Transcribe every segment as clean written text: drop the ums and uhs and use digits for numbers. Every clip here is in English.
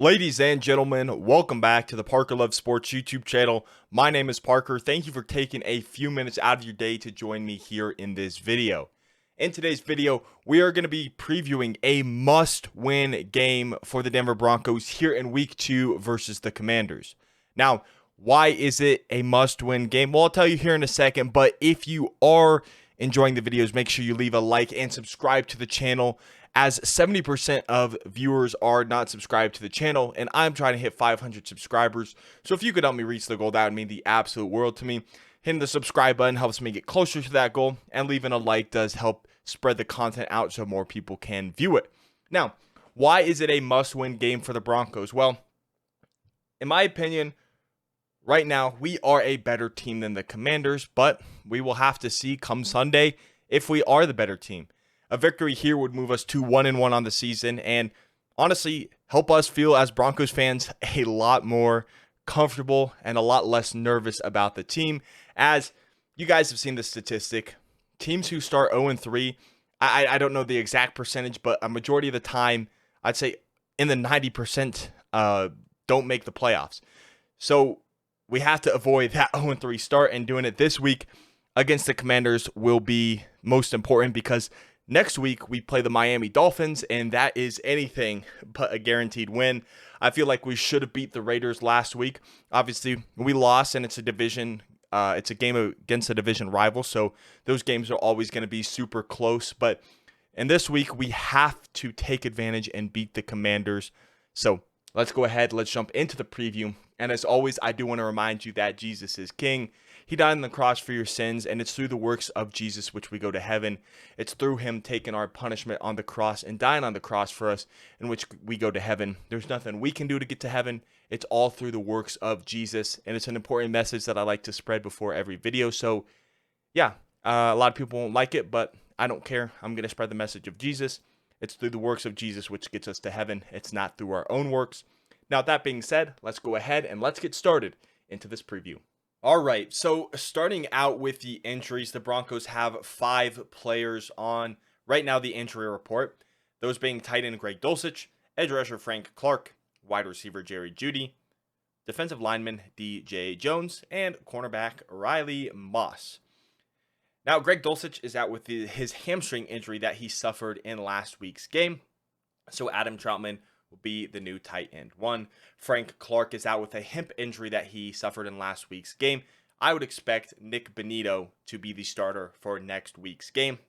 Ladies and gentlemen, welcome back to the Parker Love Sports YouTube channel. My name is Parker. Thank you for taking a few minutes out of your day to join me here in this video. In today's video, we are going to be previewing a must-win game for the Denver Broncos here in Week 2 versus the Commanders. Now, why is it a must-win game? Well, I'll tell you here in a second, but if you are enjoying the videos, make sure you leave a like and subscribe to the channel, as 70% of viewers are not subscribed to the channel, and I'm trying to hit 500 subscribers. So if you could help me reach the goal, that would mean the absolute world to me. Hitting the subscribe button helps me get closer to that goal, and leaving a like does help spread the content out so more people can view it. Now, why is it a must-win game for the Broncos? Well, in my opinion, right now, we are a better team than the Commanders, but we will have to see come Sunday if we are the better team. A victory here would move us to 1-1 on the season and honestly help us feel as Broncos fans a lot more comfortable and a lot less nervous about the team. As you guys have seen the statistic, teams who start 0-3, I don't know the exact percentage, but a majority of the time, I'd say in the 90%, don't make the playoffs. So we have to avoid that 0-3 start, and doing it this week against the Commanders will be most important because next week, we play the Miami Dolphins, and that is anything but a guaranteed win. I feel like we should have beat the Raiders last week. Obviously, we lost, and it's a division. It's a game against a division rival, so those games are always going to be super close. But in this week, we have to take advantage and beat the Commanders. So let's go ahead. Let's jump into the preview. And as always, I do want to remind you that Jesus is King. He died on the cross for your sins, and it's through the works of Jesus which we go to heaven. It's through him taking our punishment on the cross and dying on the cross for us, in which we go to heaven. There's nothing we can do to get to heaven. It's all through the works of Jesus, and it's an important message that I like to spread before every video. So, yeah, a lot of people won't like it, but I don't care. I'm going to spread the message of Jesus. It's through the works of Jesus which gets us to heaven. It's not through our own works. Now, that being said, let's go ahead and let's get started into this preview. All right, so starting out with the injuries, the Broncos have 5 players on right now the injury report. Those being tight end Greg Dulcich, edge rusher Frank Clark, wide receiver Jerry Jeudy, defensive lineman DJ Jones, and cornerback Riley Moss. Now, Greg Dulcich is out with his hamstring injury that he suffered in last week's game. So Adam Troutman will be the new tight end 1. Frank Clark is out with a hip injury that he suffered in last week's game. I would expect Nick Benito to be the starter for next week's game.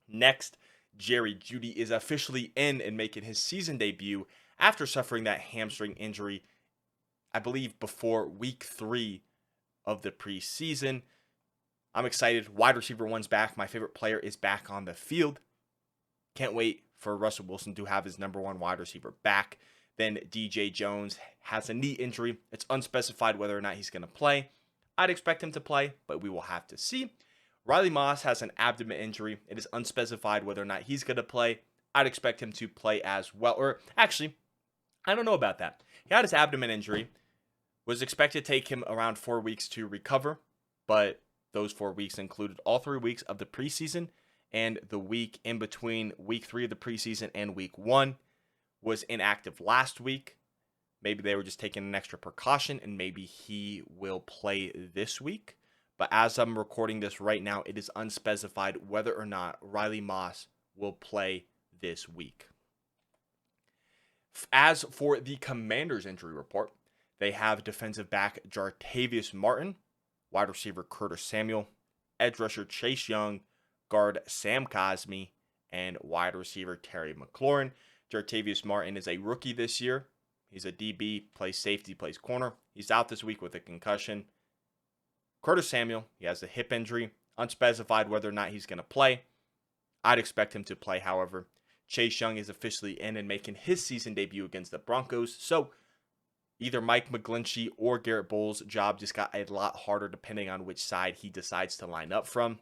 Next, Jerry Jeudy is officially in and making his season debut after suffering that hamstring injury, I believe, before week 3 of the preseason. I'm excited. Wide receiver 1's back. My favorite player is back on the field. Can't wait for Russell Wilson to have his number 1 wide receiver back. Then DJ Jones has a knee injury. It's unspecified whether or not he's going to play. I'd expect him to play, but we will have to see. Riley Moss has an abdomen injury. It is unspecified whether or not he's going to play. I'd expect him to play as well. Or actually, I don't know about that. He had his abdomen injury. Was expected to take him around 4 weeks to recover, but those 4 weeks included all 3 weeks of the preseason, and the week in between week 3 of the preseason and week 1 was inactive last week. Maybe they were just taking an extra precaution, and maybe he will play this week. But as I'm recording this right now, it is unspecified whether or not Riley Moss will play this week. As for the Commanders' injury report, they have defensive back Jartavius Martin, wide receiver Curtis Samuel, edge rusher Chase Young, guard Sam Cosmi, and wide receiver Terry McLaurin. Jartavius Martin is a rookie this year. He's a DB, plays safety, plays corner. He's out this week with a concussion. Curtis Samuel, he has a hip injury. Unspecified whether or not he's going to play. I'd expect him to play, however. Chase Young is officially in and making his season debut against the Broncos. So either Mike McGlinchey or Garrett Bowles' job just got a lot harder depending on which side he decides to line up from.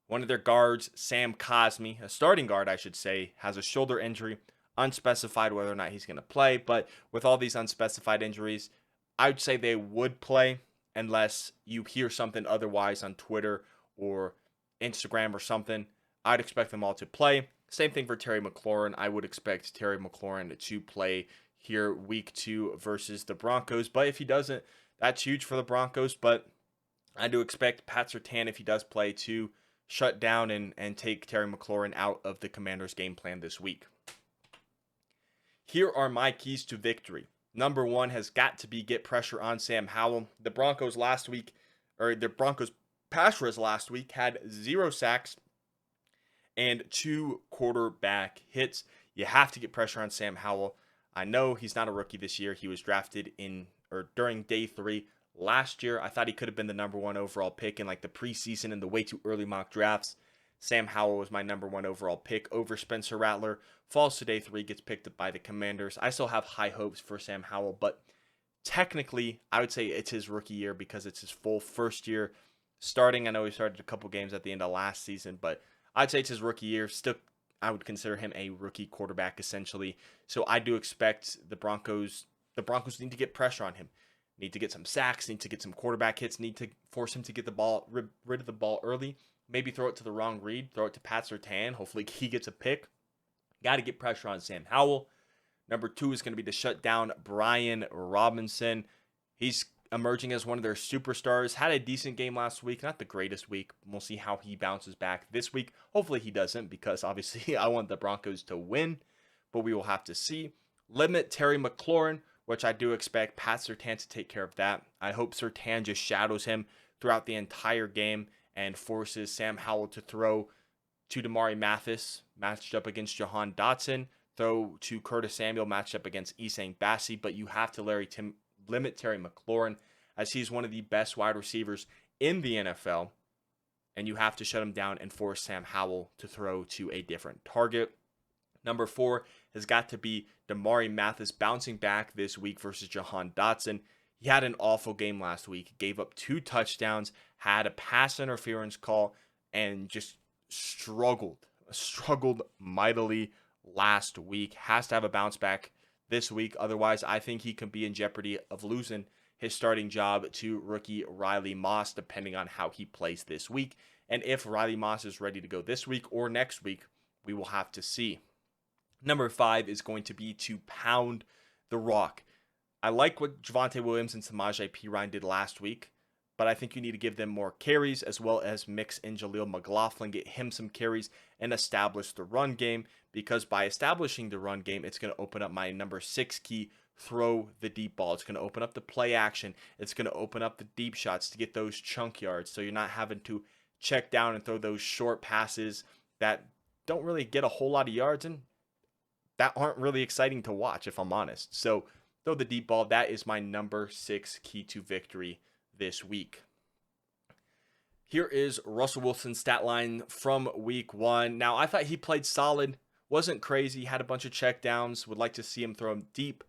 One of their guards, Sam Cosmi, a starting guard, I should say, has a shoulder injury. Unspecified whether or not he's going to play. But with all these unspecified injuries, I would say they would play unless you hear something otherwise on Twitter or Instagram or something. I'd expect them all to play. Same thing for Terry McLaurin. I would expect Terry McLaurin to play. here week 2 versus the Broncos. But if he doesn't, that's huge for the Broncos. But I do expect Pat Surtain, if he does play, to shut down and take Terry McLaurin out of the Commanders' game plan this week. Here are my keys to victory. Number 1 has got to be get pressure on Sam Howell. The Broncos pass rush last week had 0 sacks and 2 quarterback hits. You have to get pressure on Sam Howell. I know he's not a rookie this year. He was drafted during day 3 last year. I thought he could have been the number 1 overall pick in like the preseason and the way too early mock drafts. Sam Howell was my number 1 overall pick over Spencer Rattler. Falls to day 3, gets picked up by the Commanders. I still have high hopes for Sam Howell, but technically, I would say it's his rookie year because it's his full first year starting. I know he started a couple games at the end of last season, but I'd say it's his rookie year. Still, I would consider him a rookie quarterback essentially. So I do expect the Broncos need to get pressure on him. Need to get some sacks, need to get some quarterback hits, need to force him to get the ball rid of the ball early. Maybe throw it to the wrong read, throw it to Pat Surtain. Hopefully he gets a pick. Got to get pressure on Sam Howell. Number 2 is going to be to shut down Brian Robinson. He's emerging as one of their superstars. Had a decent game last week, not the greatest week. We'll see how he bounces back this week. Hopefully he doesn't, because obviously I want the Broncos to win, but we will have to see. Limit Terry McLaurin, which I do expect Pat Surtain to take care of that. I hope Surtain just shadows him throughout the entire game and forces Sam Howell to throw to Damari Mathis, matched up against Jahan Dotson, throw to Curtis Samuel, matched up against Essang Bassey, but you have to limit Terry McLaurin, as he's one of the best wide receivers in the NFL, and you have to shut him down and force Sam Howell to throw to a different target. Number 4 has got to be Damari Mathis bouncing back this week versus Jahan Dotson. He had an awful game last week, gave up 2 touchdowns, had a pass interference call, and just struggled mightily last week. Has to have a bounce back this week. Otherwise, I think he could be in jeopardy of losing his starting job to rookie Riley Moss, depending on how he plays this week. And if Riley Moss is ready to go this week or next week, we will have to see. Number 5 is going to be to pound the rock. I like what Javonte Williams and Samaje Perine did last week, but I think you need to give them more carries, as well as mix in Jaleel McLaughlin, get him some carries, and establish the run game, because by establishing the run game, it's going to open up my number 6 key, throw the deep ball. It's going to open up the play action. It's going to open up the deep shots to get those chunk yards, so you're not having to check down and throw those short passes that don't really get a whole lot of yards and that aren't really exciting to watch, if I'm honest. So throw the deep ball. That is my number 6 key to victory this week. Here is Russell Wilson's stat line from week 1. Now, I thought he played solid, wasn't crazy, had a bunch of checkdowns, would like to see him throw him deep,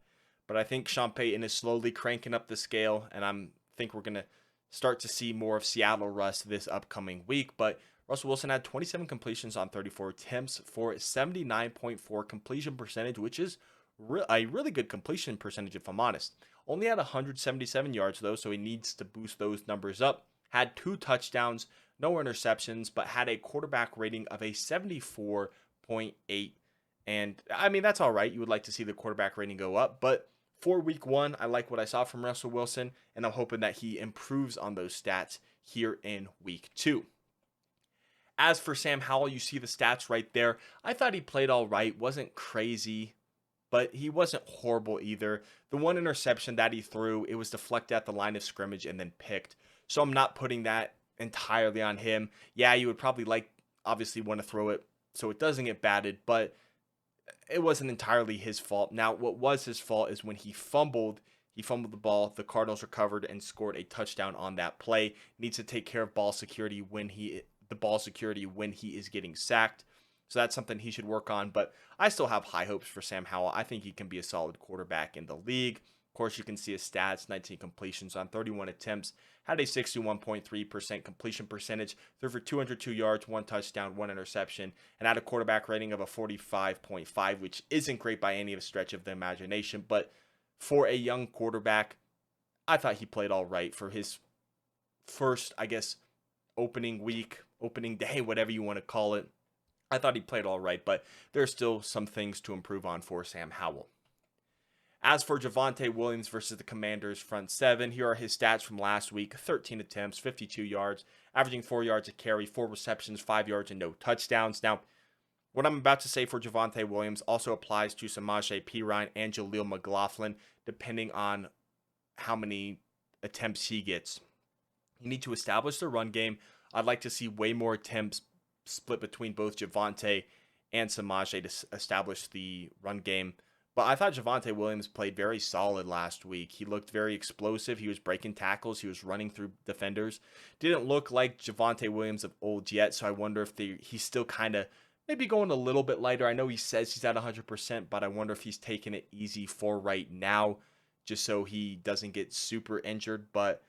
but I think Sean Payton is slowly cranking up the scale, and I think we're going to start to see more of Seattle Russ this upcoming week. But Russell Wilson had 27 completions on 34 attempts for 79.4 completion percentage, which is a really good completion percentage, if I'm honest. Only had 177 yards, though, so he needs to boost those numbers up. Had 2 touchdowns, no interceptions, but had a quarterback rating of a 74.8. And, I mean, that's all right. You would like to see the quarterback rating go up. But for week 1, I like what I saw from Russell Wilson, and I'm hoping that he improves on those stats here in week 2. As for Sam Howell, you see the stats right there. I thought he played all right. Wasn't crazy, but he wasn't horrible either. The 1 interception that he threw, it was deflected at the line of scrimmage and then picked. So I'm not putting that entirely on him. Yeah, you would probably obviously want to throw it so it doesn't get batted, but it wasn't entirely his fault. Now, what was his fault is when he fumbled the ball, the Cardinals recovered and scored a touchdown on that play. Needs to take care of ball security when he is getting sacked. So that's something he should work on, but I still have high hopes for Sam Howell. I think he can be a solid quarterback in the league. Of course, you can see his stats, 19 completions on 31 attempts, had a 61.3% completion percentage, threw for 202 yards, 1 touchdown, 1 interception, and had a quarterback rating of a 45.5, which isn't great by any stretch of the imagination, but for a young quarterback, I thought he played all right for his first, opening day, whatever you want to call it. I thought he played all right, but there's still some things to improve on for Sam Howell. As for Javonte Williams versus the Commanders front seven, here are his stats from last week: 13 attempts, 52 yards, averaging 4 yards a carry, 4 receptions, 5 yards, and no touchdowns. Now, what I'm about to say for Javonte Williams also applies to Samaje Perine and Jaleel McLaughlin, depending on how many attempts he gets. You need to establish the run game. I'd like to see way more attempts split between both Javonte and Samaje to establish the run game. But I thought Javonte Williams played very solid last week. He looked very explosive. He was breaking tackles. He was running through defenders. Didn't look like Javonte Williams of old yet, so I wonder if he's still kind of maybe going a little bit lighter. I know he says he's at 100%, but I wonder if he's taking it easy for right now, just so he doesn't get super injured. But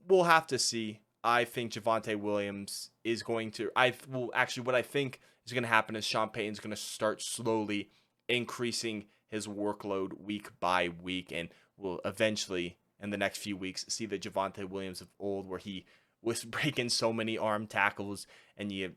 we'll have to see. I think Javonte Williams is going to. What I think is going to happen is Sean Payton's going to start slowly increasing his workload week by week, and will eventually, in the next few weeks, see the Javonte Williams of old, where he was breaking so many arm tackles, and you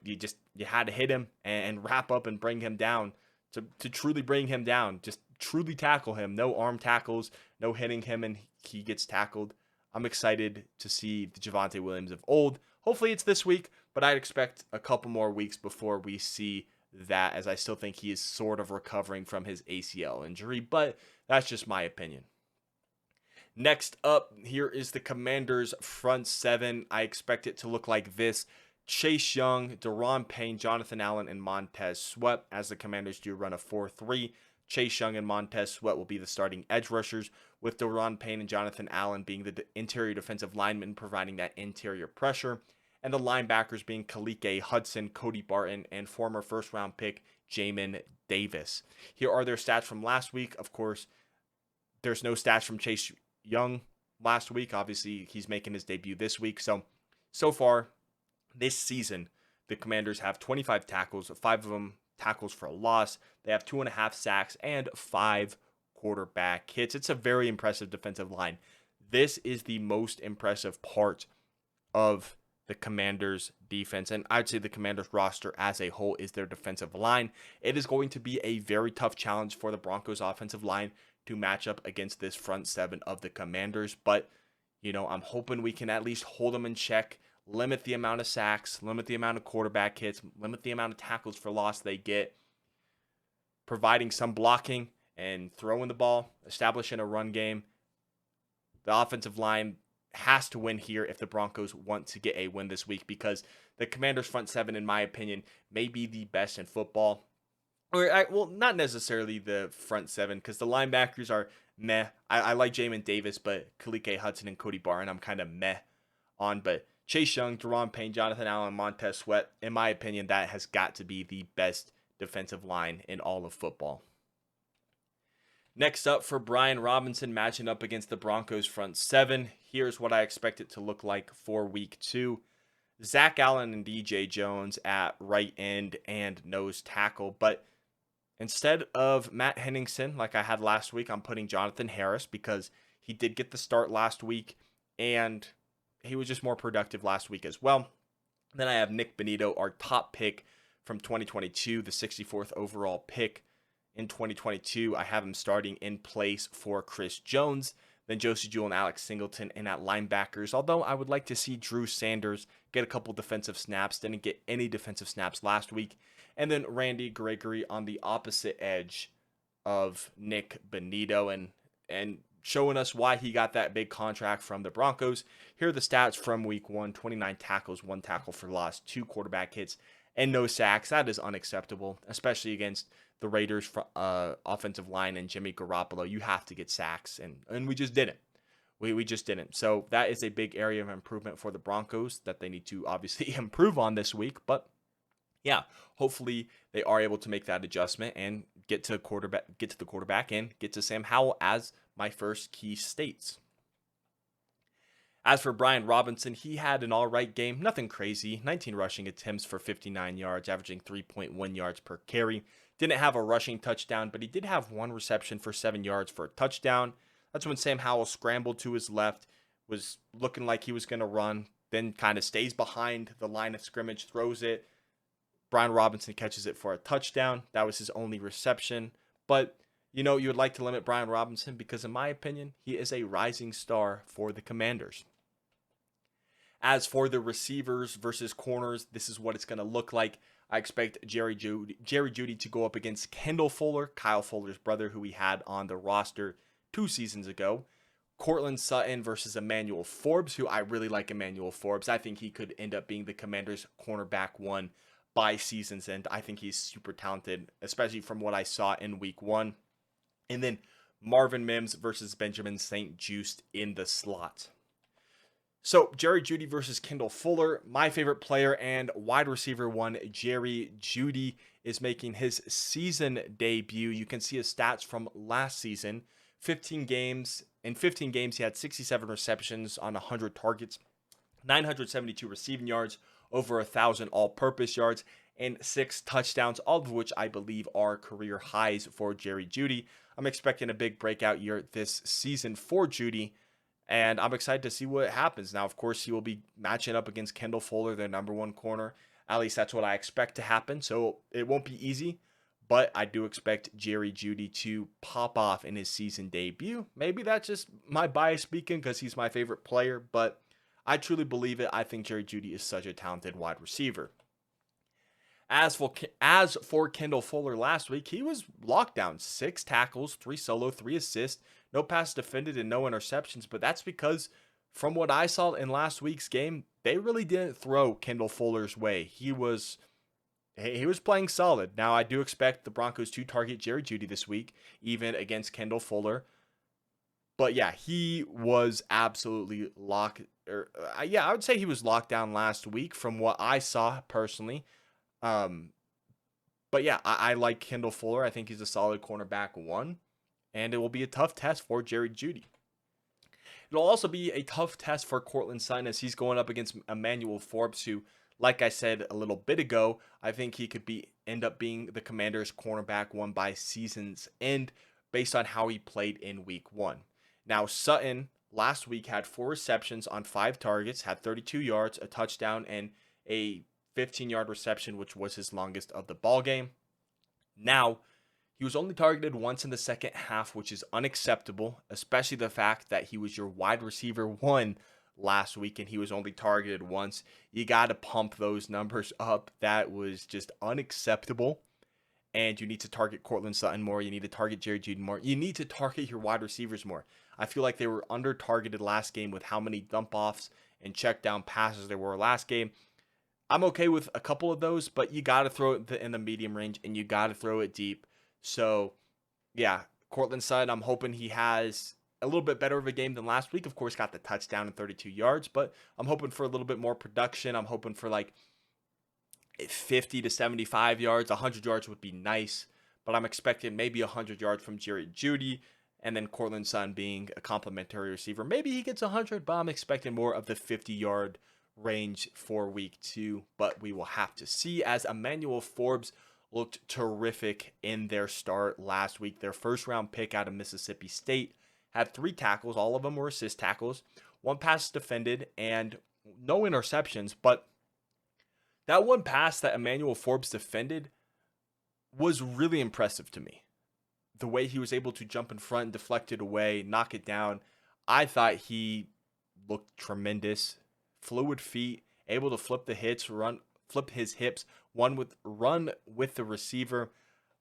had to hit him and wrap up and bring him down to truly bring him down. Just truly tackle him. No arm tackles, no hitting him, and he gets tackled. I'm excited to see the Javonte Williams of old. Hopefully it's this week, but I'd expect a couple more weeks before we see that, as I still think he is sort of recovering from his ACL injury, but that's just my opinion. Next up, here is the Commanders front seven. I expect it to look like this: Chase Young, Daron Payne, Jonathan Allen, and Montez Sweat, as the Commanders do run a 4-3. Chase Young and Montez Sweat will be the starting edge rushers, with Daron Payne and Jonathan Allen being the interior defensive linemen, providing that interior pressure, and the linebackers being Kalike Hudson, Cody Barton, and former first-round pick Jamin Davis. Here are their stats from last week. Of course, there's no stats from Chase Young last week. Obviously, he's making his debut this week. So far this season, the Commanders have 25 tackles, 5 of them tackles for a loss. They have 2.5 sacks and 5 quarterback hits. It's a very impressive defensive line. This is the most impressive part of the Commanders defense, and I'd say the Commanders roster as a whole is their defensive line. It is going to be a very tough challenge for the Broncos offensive line to match up against this front seven of the Commanders, but I'm hoping we can at least hold them in check, limit the amount of sacks, limit the amount of quarterback hits, limit the amount of tackles for loss they get, providing some blocking and throwing the ball, establishing a run game. The offensive line has to win here if the Broncos want to get a win this week, because the Commanders front seven, in my opinion, may be the best in football. Well, not necessarily the front seven, because the linebackers are meh. I like Jamin Davis, but Kalike Hudson and Cody Barton, I'm kind of meh on. But Chase Young, Daron Payne, Jonathan Allen, Montez Sweat, in my opinion, that has got to be the best defensive line in all of football. Next up, for Brian Robinson matching up against the Broncos front seven, here's what I expect it to look like for week 2. Zach Allen and DJ Jones at right end and nose tackle, but instead of Matt Henningsen, like I had last week, I'm putting Jonathan Harris, because he did get the start last week, and he was just more productive last week as well. Then I have Nick Benito, our top pick from 2022, the 64th overall pick in 2022. I have him starting in place for Chris Jones. Then Josie Jewell and Alex Singleton in at linebackers, although I would like to see Drew Sanders get a couple defensive snaps. Didn't get any defensive snaps last week. And then Randy Gregory on the opposite edge of Nick Benito, and showing us why he got that big contract from the Broncos. Here are the stats from week 1: 29 tackles, 1 tackle for loss, 2 quarterback hits, and no sacks. That is unacceptable, especially against the Raiders offensive line and Jimmy Garoppolo. You have to get sacks, and we just didn't. We just didn't. So that is a big area of improvement for the Broncos that they need to obviously improve on this week. But yeah, hopefully they are able to make that adjustment and get to the quarterback and get to Sam Howell, as my first key states. As for Brian Robinson, he had an all right game, nothing crazy. 19 rushing attempts for 59 yards, averaging 3.1 yards per carry. Didn't have a rushing touchdown, but he did have 1 reception for 7 yards for a touchdown. That's when Sam Howell scrambled to his left, was looking like he was going to run, then kind of stays behind the line of scrimmage, throws it. Brian Robinson catches it for a touchdown. That was his only reception. But you would like to limit Brian Robinson because, in my opinion, he is a rising star for the Commanders. As for the receivers versus corners, this is what it's going to look like. I expect Jerry Jeudy to go up against Kendall Fuller, Kyle Fuller's brother, who we had on the roster 2 seasons ago. Courtland Sutton versus Emmanuel Forbes, who I really like Emmanuel Forbes. I think he could end up being the Commanders' cornerback 1 by season's end. I think he's super talented, especially from what I saw in week 1. And then Marvin Mims versus Benjamin St-Juste in the slot. So Jerry Jeudy versus Kendall Fuller. My favorite player and wide receiver 1, Jerry Jeudy, is making his season debut. You can see his stats from last season. 15 games. In 15 games, he had 67 receptions on 100 targets, 972 receiving yards, over 1,000 all-purpose yards, and 6 touchdowns, all of which I believe are career highs for Jerry Jeudy. I'm expecting a big breakout year this season for Jeudy, and I'm excited to see what happens. Now, of course, he will be matching up against Kendall Fuller, their number 1 corner. At least that's what I expect to happen, so it won't be easy. But I do expect Jerry Jeudy to pop off in his season debut. Maybe that's just my bias speaking because he's my favorite player, but I truly believe it. I think Jerry Jeudy is such a talented wide receiver. As for Kendall Fuller last week, he was locked down. 6 tackles, 3 solo, 3 assists, no pass defended, and no interceptions. But that's because from what I saw in last week's game, they really didn't throw Kendall Fuller's way. He was playing solid. Now, I do expect the Broncos to target Jerry Jeudy this week, even against Kendall Fuller. But yeah, he was absolutely locked. I would say he was locked down last week from what I saw personally. But yeah, I like Kendall Fuller. I think he's a solid cornerback 1, and it will be a tough test for Jerry Jeudy. It'll also be a tough test for Courtland Sutton as he's going up against Emmanuel Forbes, who, like I said a little bit ago, I think he could end up being the Commanders' cornerback 1 by season's end based on how he played in week 1. Now, Sutton last week had 4 receptions on 5 targets, had 32 yards, a touchdown, and a 15-yard reception, which was his longest of the ball game. Now, he was only targeted once in the second half, which is unacceptable, especially the fact that he was your wide receiver 1 last week and he was only targeted once. You got to pump those numbers up. That was just unacceptable. And you need to target Courtland Sutton more. You need to target Jerry Jeudy more. You need to target your wide receivers more. I feel like they were under-targeted last game with how many dump-offs and check-down passes there were last game. I'm okay with a couple of those, but you got to throw it in the medium range, and you got to throw it deep. So, yeah, Courtland Sutton, I'm hoping he has a little bit better of a game than last week. Of course, got the touchdown and 32 yards, but I'm hoping for a little bit more production. I'm hoping for like 50 to 75 yards. 100 yards would be nice, but I'm expecting maybe 100 yards from Jerry Jeudy, and then Courtland Sutton being a complimentary receiver. Maybe he gets 100, but I'm expecting more of the 50-yard range for week 2, but we will have to see, as Emmanuel Forbes looked terrific in their start last week. Their first-round pick out of Mississippi State had 3 tackles. All of them were assist tackles, 1 pass defended, and no interceptions. But that 1 pass that Emmanuel Forbes defended was really impressive to me. The way he was able to jump in front, deflect it away, knock it down. I thought he looked tremendous. Fluid feet, able to flip his hips, run with the receiver.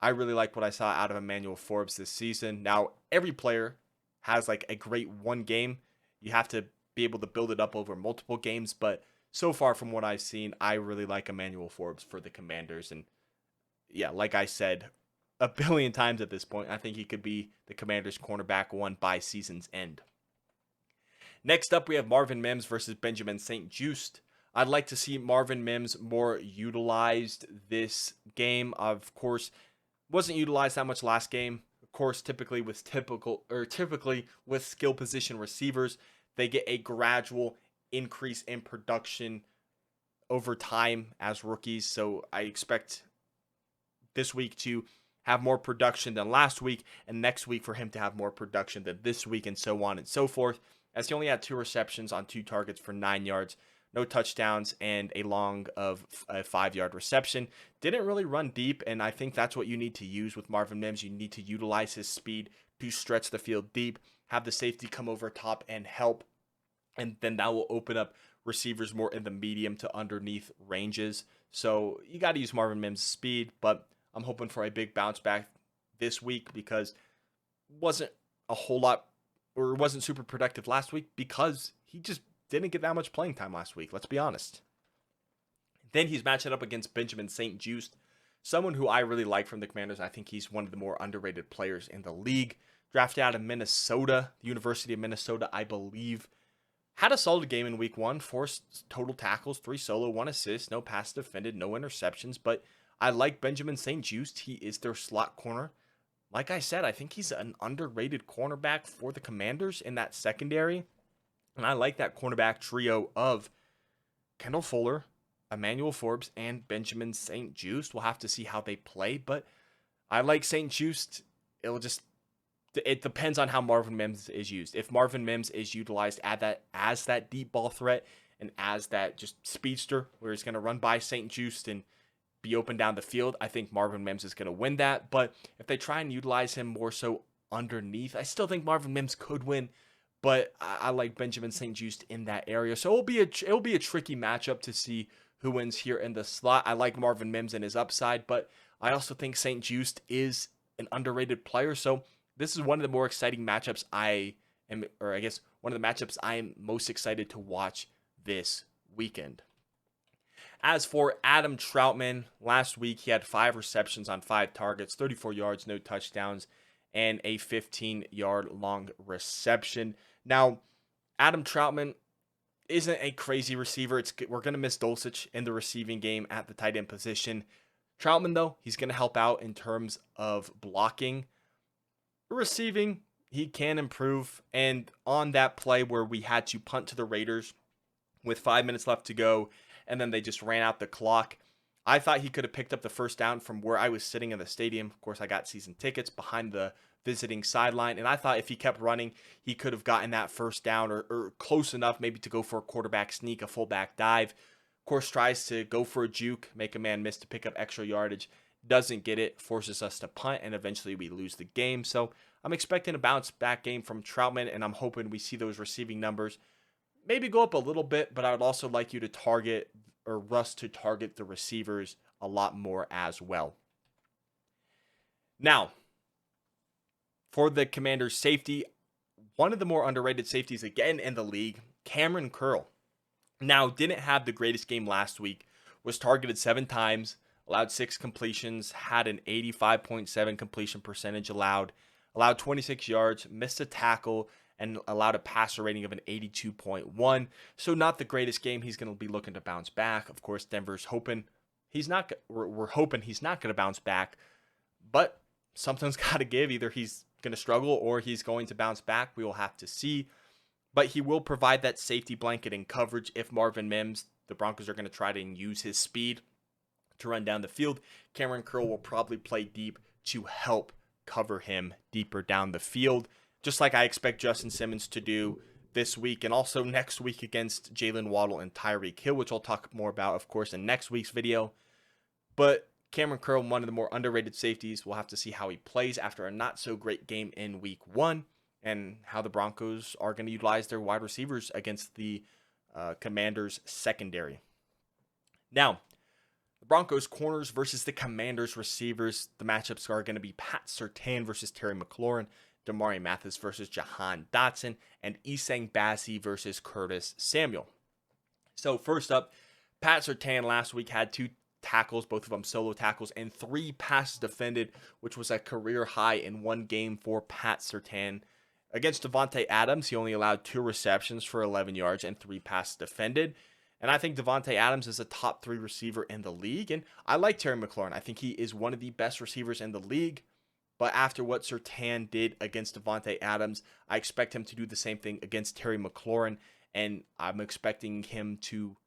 I really like what I saw out of Emmanuel Forbes this season. Now, every player has like a great 1 game. You have to be able to build it up over multiple games, but so far from what I've seen, I really like Emmanuel Forbes for the Commanders. And yeah, like I said a billion times at this point, I think he could be the Commanders' cornerback 1 by season's end. Next up, we have Marvin Mims versus Benjamin St-Juste. I'd like to see Marvin Mims more utilized this game. Of course, wasn't utilized that much last game. Of course, typically with skill position receivers, they get a gradual increase in production over time as rookies. So I expect this week to have more production than last week, and next week for him to have more production than this week, and so on and so forth, as he only had 2 receptions on 2 targets for 9 yards. no touchdowns, and a long of a 5-yard reception. Didn't really run deep, and I think that's what you need to use with Marvin Mims. You need to utilize his speed to stretch the field deep, have the safety come over top and help, and then that will open up receivers more in the medium to underneath ranges. So you got to use Marvin Mims' speed, but I'm hoping for a big bounce back this week because it wasn't a whole lot, or it wasn't super productive last week because he just didn't get that much playing time last week. Let's be honest. Then he's matching up against Benjamin St-Juste, someone who I really like from the Commanders. I think he's one of the more underrated players in the league. Drafted out of Minnesota, the University of Minnesota, I believe. Had a solid game in week 1, 4 total tackles, 3 solo, 1 assist, no pass defended, no interceptions. But I like Benjamin St-Juste. He is their slot corner. Like I said, I think he's an underrated cornerback for the Commanders in that secondary. And I like that cornerback trio of Kendall Fuller, Emmanuel Forbes, and Benjamin St-Juste. We'll have to see how they play, but I like St-Juste. It depends on how Marvin Mims is used. If Marvin Mims is utilized as that deep ball threat and as that just speedster where he's going to run by St-Juste and be open down the field, I think Marvin Mims is going to win that. But if they try and utilize him more so underneath, I still think Marvin Mims could win. But I like Benjamin St-Juste in that area. So it'll be a tricky matchup to see who wins here in the slot. I like Marvin Mims and his upside, but I also think St-Juste is an underrated player. So this is one of the more exciting matchups one of the matchups I am most excited to watch this weekend. As for Adam Troutman, last week he had 5 receptions on 5 targets, 34 yards, no touchdowns, and a 15-yard long reception. Now, Adam Troutman isn't a crazy receiver. We're going to miss Dulcich in the receiving game at the tight end position. Troutman, though, he's going to help out in terms of blocking. Receiving, he can improve. And on that play where we had to punt to the Raiders with 5 minutes left to go, and then they just ran out the clock, I thought he could have picked up the first down from where I was sitting in the stadium. Of course, I got season tickets behind the visiting sideline, and I thought if he kept running, he could have gotten that first down or close enough maybe to go for a quarterback sneak, a fullback dive. Of course, tries to go for a juke, make a man miss to pick up extra yardage. Doesn't get it, forces us to punt, and eventually we lose the game. So I'm expecting a bounce back game from Troutman, and I'm hoping we see those receiving numbers maybe go up a little bit, but I would also like you to target the receivers a lot more as well. Now, for the Commanders' safety, one of the more underrated safeties again in the league, Cameron Curl. Now, didn't have the greatest game last week, was targeted 7 times, allowed 6 completions, had an 85.7 completion percentage allowed 26 yards, missed a tackle, and allowed a passer rating of an 82.1. So not the greatest game. He's going to be looking to bounce back. Of course, Denver's hoping we're hoping he's not going to bounce back, but something's got to give. Either he's going to struggle or he's going to bounce back. We will have to see. But he will provide that safety blanket and coverage if Marvin Mims, the Broncos are going to try to use his speed to run down the field. Cameron Curl will probably play deep to help cover him deeper down the field, just like I expect Justin Simmons to do this week and also next week against Jalen Waddle and Tyreek Hill, which I'll talk more about, of course, in next week's video. But Cameron Curl, one of the more underrated safeties. We'll have to see how he plays after a not-so-great game in week 1 and how the Broncos are going to utilize their wide receivers against the Commanders' secondary. Now, the Broncos corners versus the Commanders receivers. The matchups are going to be Pat Surtain versus Terry McLaurin, Damari Mathis versus Jahan Dotson, and Isang Bassi versus Curtis Samuel. So first up, Pat Surtain last week had 2 tackles, both of them solo tackles, and 3 passes defended, which was a career high in one game for Pat Surtain. Against Davante Adams, he only allowed 2 receptions for 11 yards and 3 passes defended. And I think Davante Adams is a top 3 receiver in the league. And I like Terry McLaurin. I think he is one of the best receivers in the league. But after what Surtain did against Davante Adams, I expect him to do the same thing against Terry McLaurin. And I'm expecting him to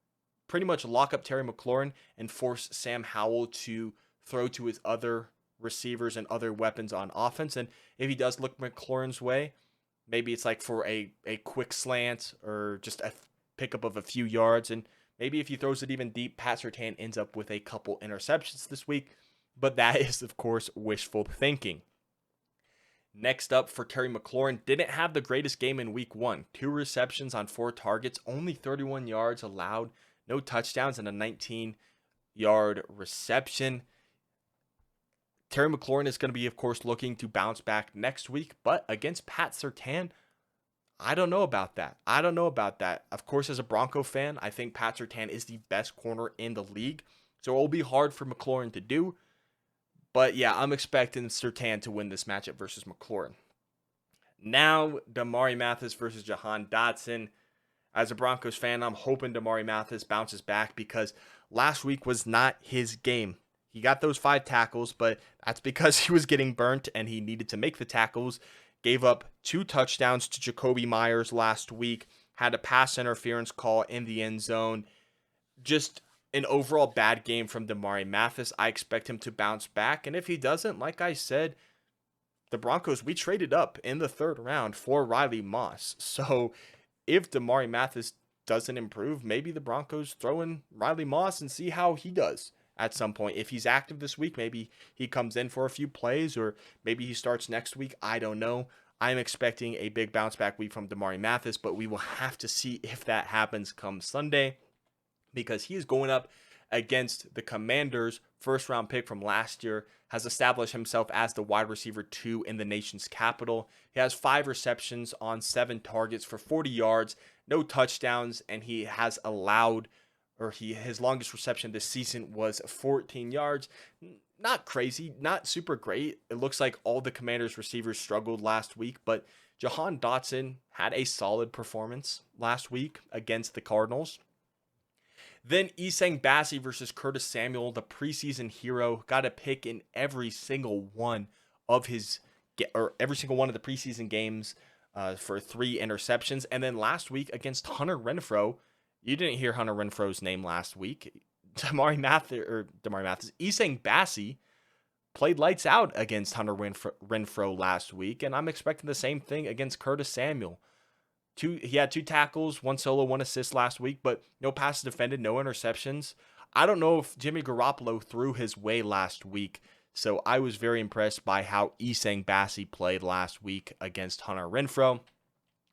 pretty much lock up Terry McLaurin and force Sam Howell to throw to his other receivers and other weapons on offense. And if he does look McLaurin's way, maybe it's like for a quick slant or just a pickup of a few yards. And Maybe if he throws it even deep, Pat Surtain ends up with a couple interceptions this week. But that is, of course, wishful thinking. Next up for Terry McLaurin, didn't have the greatest game in week 1. 2 receptions on 4 targets, only 31 yards allowed, no touchdowns, and a 19-yard reception. Terry McLaurin is going to be, of course, looking to bounce back next week, but against Pat Surtain, I don't know about that. Of course, as a Bronco fan, I think Pat Surtain is the best corner in the league, so it will be hard for McLaurin to do. But yeah, I'm expecting Surtain to win this matchup versus McLaurin. Now, Damari Mathis versus Jahan Dotson. As a Broncos fan, I'm hoping Damari Mathis bounces back because last week was not his game. He got those 5 tackles, but that's because he was getting burnt and he needed to make the tackles. Gave up 2 touchdowns to Jacoby Myers last week. Had a pass interference call in the end zone. Just an overall bad game from Damari Mathis. I expect him to bounce back. And if he doesn't, like I said, the Broncos, we traded up in the 3rd round for Riley Moss. So if Damari Mathis doesn't improve, maybe the Broncos throw in Riley Moss and see how he does at some point. If he's active this week, maybe he comes in for a few plays, or maybe he starts next week. I don't know. I'm expecting a big bounce back week from Damari Mathis, but we will have to see if that happens come Sunday, because he is going up against the Commanders' 1st-round pick from last year, has established himself as the wide receiver 2 in the nation's capital. He has 5 receptions on 7 targets for 40 yards, no touchdowns, and he has allowed, his longest reception this season was 14 yards. Not crazy, not super great. It looks like all the Commanders receivers struggled last week, but Jahan Dotson had a solid performance last week against the Cardinals. Then Isang Bassi versus Curtis Samuel, the preseason hero, got a pick in every single one of the preseason games for 3 interceptions. And then last week against Hunter Renfrow, you didn't hear Hunter Renfrow's name last week. Isang Bassi played lights out against Hunter Renfrow last week, and I'm expecting the same thing against Curtis Samuel. He had 2 tackles, 1 solo, 1 assist last week, but no passes defended, no interceptions. I don't know if Jimmy Garoppolo threw his way last week, so I was very impressed by how Isang Bassi played last week against Hunter Renfrow.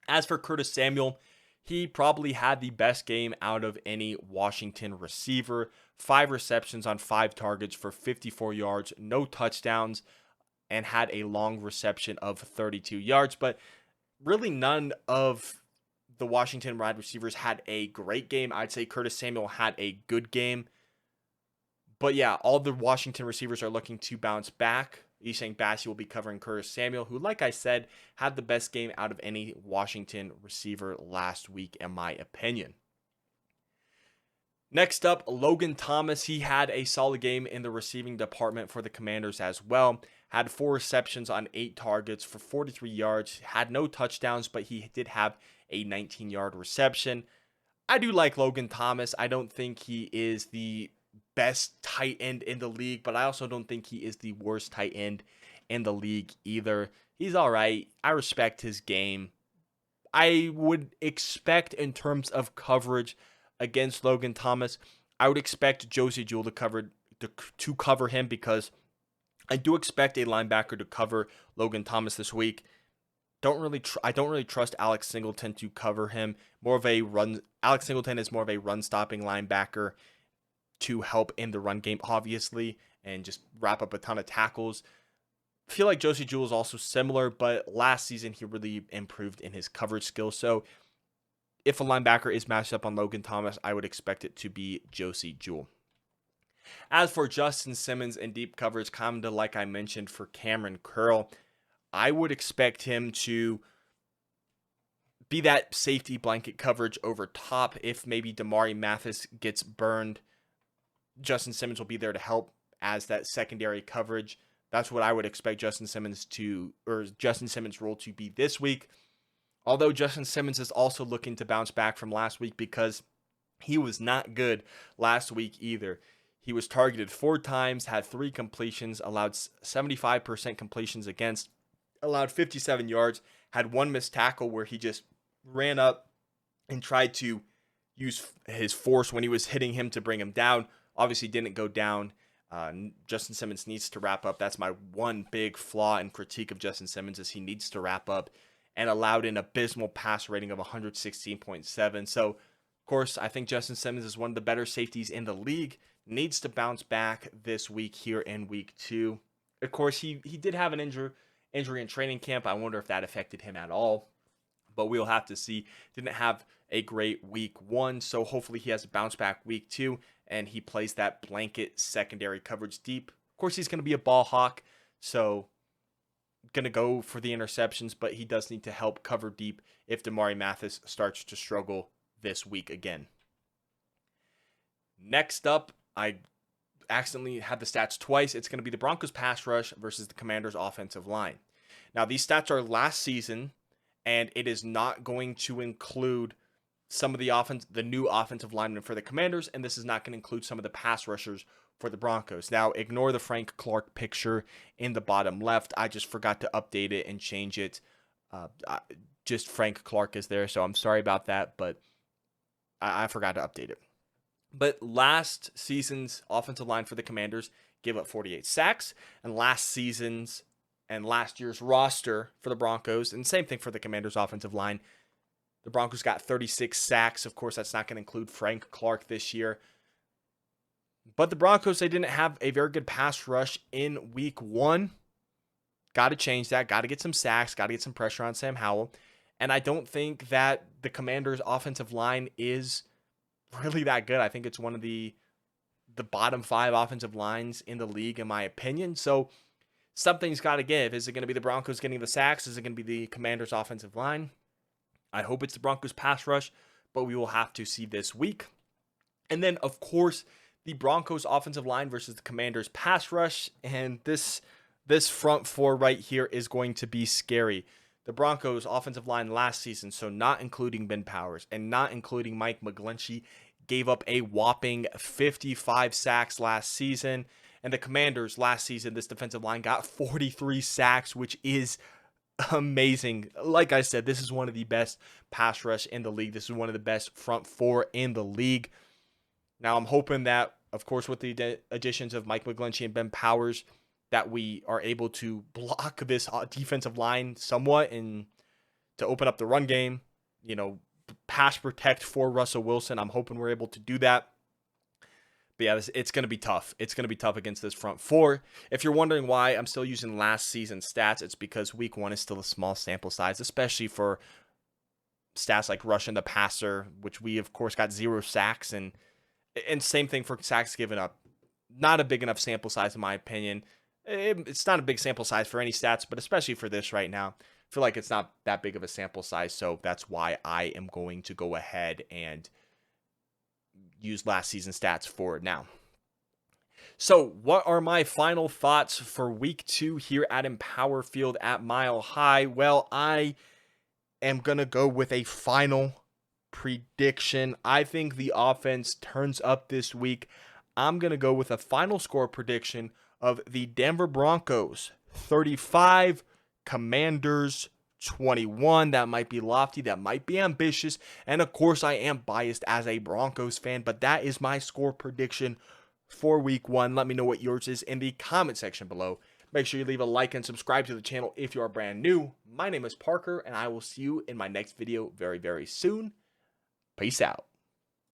As for Curtis Samuel, he probably had the best game out of any Washington receiver. 5 receptions on 5 targets for 54 yards, no touchdowns, and had a long reception of 32 yards, but really none of the Washington wide receivers had a great game. I'd say Curtis Samuel had a good game. But yeah, all the Washington receivers are looking to bounce back. Isang Bassi will be covering Curtis Samuel, who, like I said, had the best game out of any Washington receiver last week, in my opinion. Next up, Logan Thomas. He had a solid game in the receiving department for the Commanders as well. Had 4 receptions on 8 targets for 43 yards. Had no touchdowns, but he did have a 19-yard reception. I do like Logan Thomas. I don't think he is the best tight end in the league, but I also don't think he is the worst tight end in the league either. He's all right. I respect his game. I would expect, in terms of coverage against Logan Thomas, I would expect Josie Jewell to cover him, because I do expect a linebacker to cover Logan Thomas this week. I don't really trust Alex Singleton to cover him. Alex Singleton is more of a run-stopping linebacker to help in the run game, obviously, and just wrap up a ton of tackles. I feel like Josie Jewell is also similar, but last season he really improved in his coverage skills. So if a linebacker is matched up on Logan Thomas, I would expect it to be Josie Jewell. As for Justin Simmons in deep coverage, kind of like I mentioned for Cameron Curl, I would expect him to be that safety blanket coverage over top. If maybe Damari Mathis gets burned, Justin Simmons will be there to help as that secondary coverage. That's what I would expect Justin Simmons' role to be this week. Although Justin Simmons is also looking to bounce back from last week, because he was not good last week either. He was targeted 4 times, had 3 completions, allowed 75% completions against, allowed 57 yards, had 1 missed tackle where he just ran up and tried to use his force when he was hitting him to bring him down. Obviously didn't go down. Justin Simmons needs to wrap up. That's my one big flaw and critique of Justin Simmons, is he needs to wrap up, and allowed an abysmal pass rating of 116.7. So, of course, I think Justin Simmons is one of the better safeties in the league. Needs to bounce back this week here in week 2. Of course, he did have an injury in training camp. I wonder if that affected him at all, but we'll have to see. Didn't have a great week 1, so hopefully he has a bounce back week 2, and he plays that blanket secondary coverage deep. Of course, he's going to be a ball hawk, so going to go for the interceptions, but he does need to help cover deep if Damari Mathis starts to struggle this week again. Next up, I accidentally had the stats twice. It's going to be the Broncos pass rush versus the Commanders offensive line. Now, these stats are last season, and it is not going to include some of the new offensive linemen for the Commanders, and this is not going to include some of the pass rushers for the Broncos. Now, ignore the Frank Clark picture in the bottom left. I just forgot to update it and change it. Just Frank Clark is there, so I'm sorry about that, but I forgot to update it. But last season's offensive line for the Commanders gave up 48 sacks, and last year's roster for the Broncos, and same thing for the Commanders offensive line, the Broncos got 36 sacks. Of course, that's not going to include Frank Clark this year. But the Broncos, they didn't have a very good pass rush in week 1. Got to change that. Got to get some sacks. Got to get some pressure on Sam Howell. And I don't think that the Commanders' offensive line is really that good. I think it's one of the bottom 5 offensive lines in the league, in my opinion. So something's got to give. Is it going to be the Broncos getting the sacks? Is it going to be the Commanders' offensive line? I hope it's the Broncos pass rush, but we will have to see this week. And then, of course, the Broncos offensive line versus the Commanders pass rush. And this front 4 right here is going to be scary. The Broncos offensive line last season, so not including Ben Powers and not including Mike McGlinchey, gave up a whopping 55 sacks last season. And the Commanders last season, this defensive line got 43 sacks, which is amazing. Like I said, this is one of the best pass rush in the league. This is one of the best front 4 in the league. Now, I'm hoping that, of course, with the additions of Mike McGlinchey and Ben Powers, that we are able to block this defensive line somewhat and to open up the run game, pass protect for Russell Wilson. I'm hoping we're able to do that. But yeah, it's going to be tough. It's going to be tough against this front 4. If you're wondering why I'm still using last season's stats, it's because week 1 is still a small sample size, especially for stats like rushing the passer, which we, of course, got 0 sacks. And same thing for sacks given up. Not a big enough sample size, in my opinion. It's not a big sample size for any stats, but especially for this right now, I feel like it's not that big of a sample size. So that's why I am going to go ahead and use last season stats for it now. So what are my final thoughts for week 2 here at Empower Field at Mile High? Well, I am going to go with a final prediction. I think the offense turns up this week. I'm going to go with a final score prediction of the Denver Broncos 35, Commanders 21. That might be lofty, that might be ambitious, and of course I am biased as a Broncos fan, but that is my score prediction for week 1. Let me know what yours is in the comment section below. Make sure you leave a like and subscribe to the channel if you are brand new. My name is Parker, and I will see you in my next video very, very soon. Peace out.